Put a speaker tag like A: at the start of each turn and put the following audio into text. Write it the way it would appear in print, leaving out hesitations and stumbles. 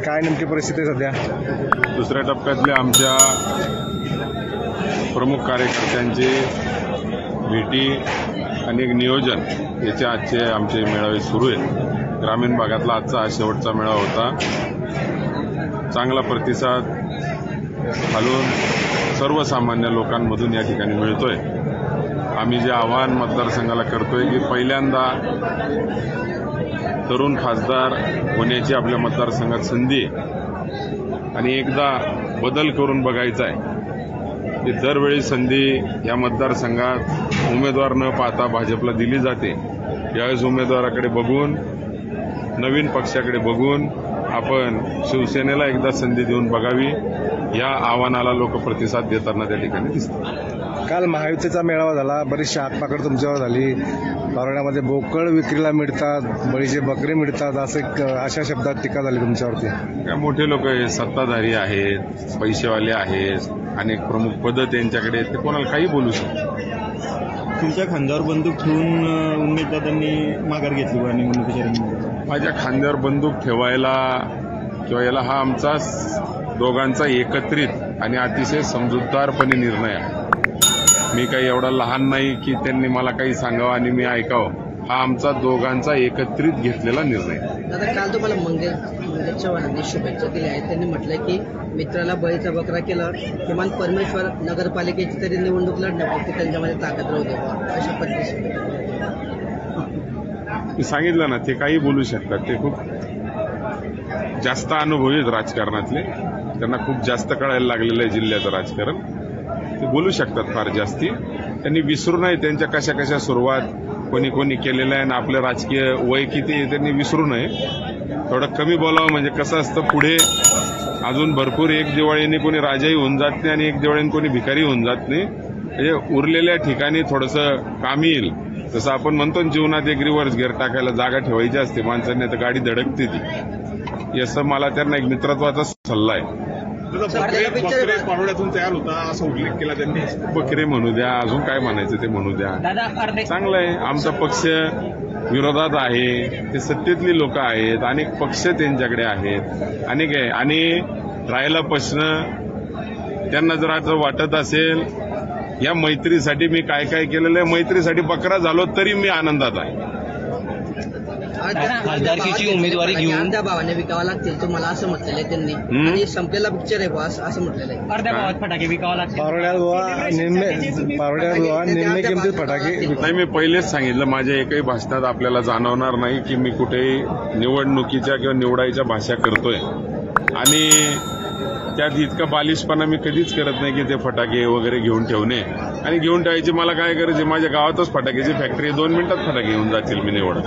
A: काय नेमकी परिस्थिती आहे सध्या?
B: दुसऱ्या टप्प्यातल्या आमच्या प्रमुख कार्यकर्त्यांची भेटी आणि एक नियोजन याचे आजचे आमचे मेळावे सुरू आहेत. ग्रामीण भागातला आजचा हा शेवटचा मेळावा होता. चांगला प्रतिसाद खालून सर्वसामान्य लोकांमधून या ठिकाणी मिळतोय. आम्ही जे आवाहन मतदारसंघाला करतोय की पहिल्यांदा तरुण खासदार होण्याची आपल्या मतदारसंघात संधी आहे आणि एकदा बदल करून बघायचा आहे. की दरवेळी संधी या मतदारसंघात उमेदवार न पाहता भाजपला दिली जाते. यावेळेस उमेदवाराकडे बघून, नवीन पक्षाकडे बघून आपण शिवसेनेला एकदा संधी देऊन बघावी, या आव्हानाला लोक प्रतिसाद देताना त्या ठिकाणी दिसतात.
A: काल महायुतीचा मेळावा झाला, बरीचशी हातपाकड तुमच्यावर झाली. पारोळ्यामध्ये बोकड विक्रीला मिळतात, बळीचे बकरे मिळतात, अशा शब्दात टीका झाली तुमच्यावरती.
B: काय मोठे लोक आहेत, सत्ताधारी आहेत, पैसेवाले आहेत, अनेक प्रमुख पदं त्यांच्याकडे आहेत, ते कोणाला काही बोलू शकतात.
C: तुमच्या खांद्यावर बंदूक ठेवून उमेदवारांनी माघार घेतली व निवडणुकीच्या रिंगणात.
B: माझ्या खांद्यावर बंदूक ठेवायला किंवा याला हा आमचा दोघांचा एकत्रित आणि अतिशय समजूतदारपणे निर्णय आहे. मी काही एवढा लहान नाही की त्यांनी मला काही सांगावं आणि मी ऐकावं. हा आमचा दोघांचा एकत्रित घेतलेला निर्णय.
D: दादा, काल तुम्हाला मंगेश चव्हाणांनी शुभेच्छा दिल्या आहेत. त्यांनी म्हटलं की मित्राला बळीचा बकरा केला, किमान परमेश्वर नगरपालिकेची तरी निवडणूक लढण्यापुरती त्यांच्यामध्ये ताकद राहू दे अशा पद्धतीने.
B: मी सांगितलं ना, ते काही बोलू शकतात. ते खूप जास्त अनुभवी आहेत राजकारणातले, त्यांना खूप जास्त कळायला लागलेलं आहे जिल्ह्याचं राजकारण. ते बोलू शकतात फार जास्ती. त्यांनी विसरू नये त्यांच्या कशा कशा सुरुवात कोणी कोणी केलेलं आहे आणि आपलं राजकीय वय किती आहे त्यांनी विसरू नये. थोडं कमी बोलावं, म्हणजे कसं असतं, पुढे अजून भरपूर एक दिवाळीने कोणी राजाही होऊन जात नाही आणि एक दिवाळीने कोणी भिकारी होऊन जात नाही. म्हणजे उरलेल्या ठिकाणी थोडंसं काम येईल. जसं आपण म्हणतो जीवनात एक रिव्हर्स गिअर टाकायला जागा ठेवायची असते माणसांनी, तर गाडी धडकते ती. असं मला त्यांना एक मित्रत्वाचा सल्ला आहे.
C: बकरे पारोळ्यातून तयार होता असा उल्लेख केला त्यांनी.
B: बकरे म्हणू द्या, अजून काय म्हणायचं ते म्हणू द्या. चांगलं आहे. आमचा पक्ष विरोधात आहे, ते सत्तेतली लोक आहेत, अनेक पक्ष त्यांच्याकडे आहेत, अनेक आहे. आणि राहिला प्रश्न, त्यांना जर असं वाटत असेल या मैत्रीसाठी मी काय काय केलेलं आहे, मैत्रीसाठी बकरा झालो तरी मी आनंदात आहे.
D: खासदारकीची उमेदवारी घेऊन त्या भावाने विकावं लागतील तुम्हाला असं म्हटलेलं आहे त्यांनी. आणि संपलेला पिक्चर आहे बॉस असं म्हटलेलं आहे. अर्ध्या भावात फटाके विकावं लागतील.
A: पारोळ्यात निम्मे किमतीत फटाके.
B: नाही, मी पहिलेच सांगितलं, माझ्या एकही भाषणात आपल्याला जाणवणार नाही की मी कुठेही निवडणुकीच्या किंवा निवडायच्या भाषा करतोय. आणि त्यात इतका बालिशपणा मी कधीच करत नाही की ते फटाके वगैरे घेऊन ठेवणे. आणि घेऊन ठेवायची मला काय करायचे, माझ्या गावातच फटाक्याची फॅक्टरी, 2 मिनिटात फटाके घेऊन जातील मी निवडत.